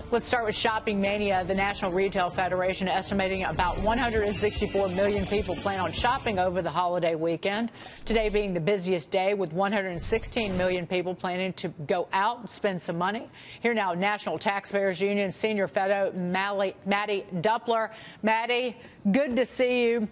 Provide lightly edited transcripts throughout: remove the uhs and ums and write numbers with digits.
Let's start with shopping mania. The National Retail Federation estimating about 164 million people plan on shopping over the holiday weekend. Today being the busiest day with 116 million people planning to go out and spend some money. Here now, National Taxpayers Union Senior Fellow Maddie Duppler. Maddie, good to see you.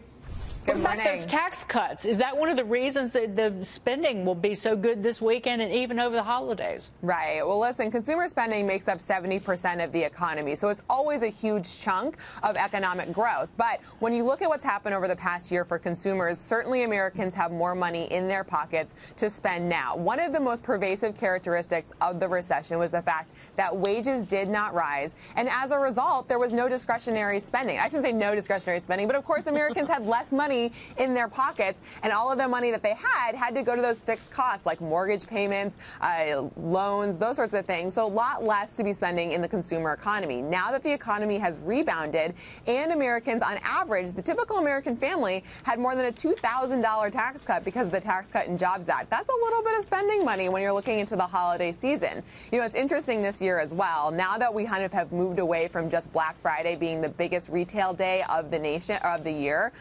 What about those tax cuts? Is that one of the reasons that the spending will be so good this weekend and even over the holidays? Right. Well, listen, consumer spending makes up 70% of the economy, so it's always a huge chunk of economic growth. But when you look at what's happened over the past year for consumers, certainly Americans have more money in their pockets to spend now. One of the most pervasive characteristics of the recession was the fact that wages did not rise, and as a result, there was no discretionary spending. I shouldn't say no discretionary spending, but of course, Americans had less money in their pockets, and all of the money that they had to go to those fixed costs like mortgage payments, loans, those sorts of things. So a lot less to be spending in the consumer economy. Now that the economy has rebounded and Americans on average, the typical American family had more than a $2,000 tax cut because of the Tax Cut and Jobs Act. That's a little bit of spending money when you're looking into the holiday season. You know, it's interesting this year as well. Now that we kind of have moved away from just Black Friday being the biggest retail day of the nation, of the year,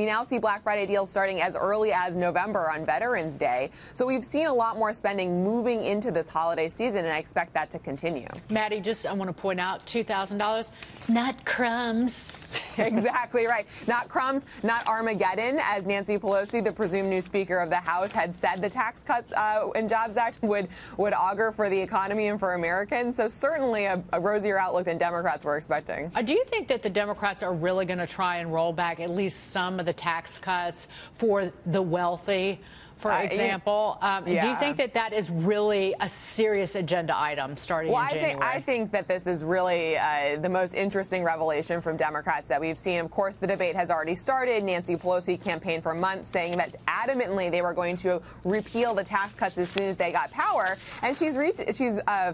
we now see Black Friday deals starting as early as November on Veterans Day. So we've seen a lot more spending moving into this holiday season, and I expect that to continue. Maddie, I want to point out $2,000, not crumbs. Exactly right. Not crumbs, not Armageddon. As Nancy Pelosi, the presumed new Speaker of the House, had said the Tax Cut and Jobs Act would augur for the economy and for Americans. So certainly a rosier outlook than Democrats were expecting. Do you think that the Democrats are really going to try and roll back at least some of the tax cuts for the wealthy? For example, do you think that that is really a serious agenda item starting in January? I think that this is really the most interesting revelation from Democrats that we've seen. Of course, the debate has already started. Nancy Pelosi campaigned for months saying that adamantly they were going to repeal the tax cuts as soon as they got power. And she's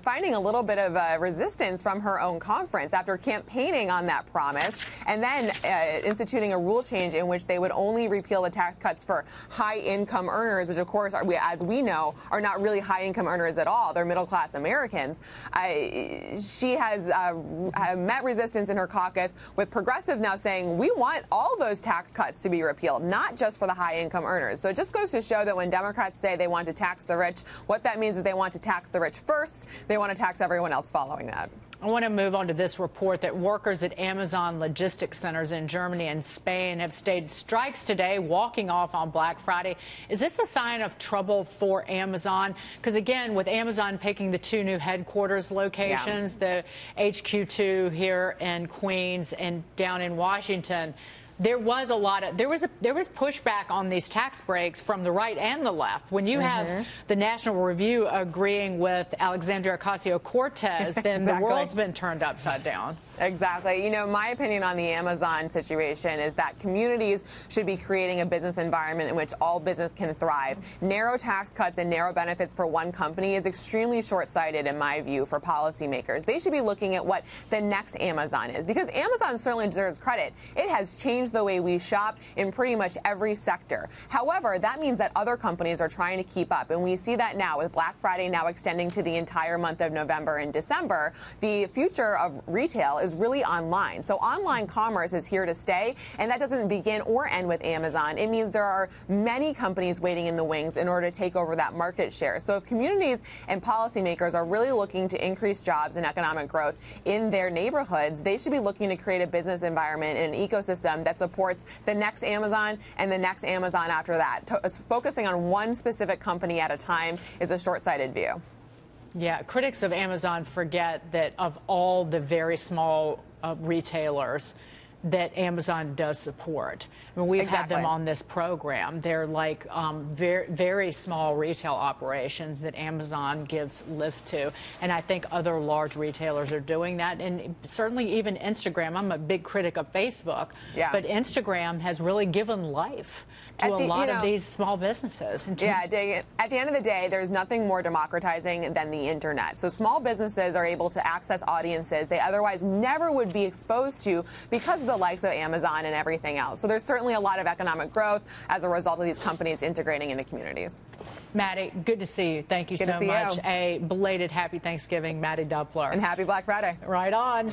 finding a little bit of resistance from her own conference after campaigning on that promise and then instituting a rule change in which they would only repeal the tax cuts for high-income earners, which of course, as we know, are not really high-income earners at all. They're middle-class Americans. She has met resistance in her caucus, with progressives now saying, we want all those tax cuts to be repealed, not just for the high-income earners. So it just goes to show that when Democrats say they want to tax the rich, what that means is they want to tax the rich first. They want to tax everyone else following that. I want to move on to this report that workers at Amazon logistics centers in Germany and Spain have staged strikes today, walking off on Black Friday. Is this a sign of trouble for Amazon? Because, again, with Amazon picking the two new headquarters locations, the HQ2 here in Queens and down in Washington, there was pushback on these tax breaks from the right and the left. When you have the National Review agreeing with Alexandria Ocasio-Cortez, then the world's been turned upside down. Exactly. You know, my opinion on the Amazon situation is that communities should be creating a business environment in which all business can thrive. Narrow tax cuts and narrow benefits for one company is extremely short-sighted, in my view, for policymakers. They should be looking at what the next Amazon is, because Amazon certainly deserves credit. It has changed the way we shop in pretty much every sector. However, that means that other companies are trying to keep up, and we see that now with Black Friday now extending to the entire month of November and December. The future of retail is really online. So online commerce is here to stay, and that doesn't begin or end with Amazon. It means there are many companies waiting in the wings in order to take over that market share. So if communities and policymakers are really looking to increase jobs and economic growth in their neighborhoods, they should be looking to create a business environment and an ecosystem that supports the next Amazon and the next Amazon after that. Focusing on one specific company at a time is a short-sighted view. Yeah, critics of Amazon forget that of all the very small retailers that Amazon does support. I mean, we've had them on this program. They're like very, very small retail operations that Amazon gives lift to. And I think other large retailers are doing that. And certainly even Instagram. I'm a big critic of Facebook. Yeah. But Instagram has really given life to a lot of these small businesses. Yeah, at the end of the day, there's nothing more democratizing than the internet. So small businesses are able to access audiences they otherwise never would be exposed to because of the the likes of Amazon and everything else. So there's certainly a lot of economic growth as a result of these companies integrating into communities. Maddie, good to see you. Thank you so much. A belated happy Thanksgiving, Maddie Doepler. And happy Black Friday. Right on.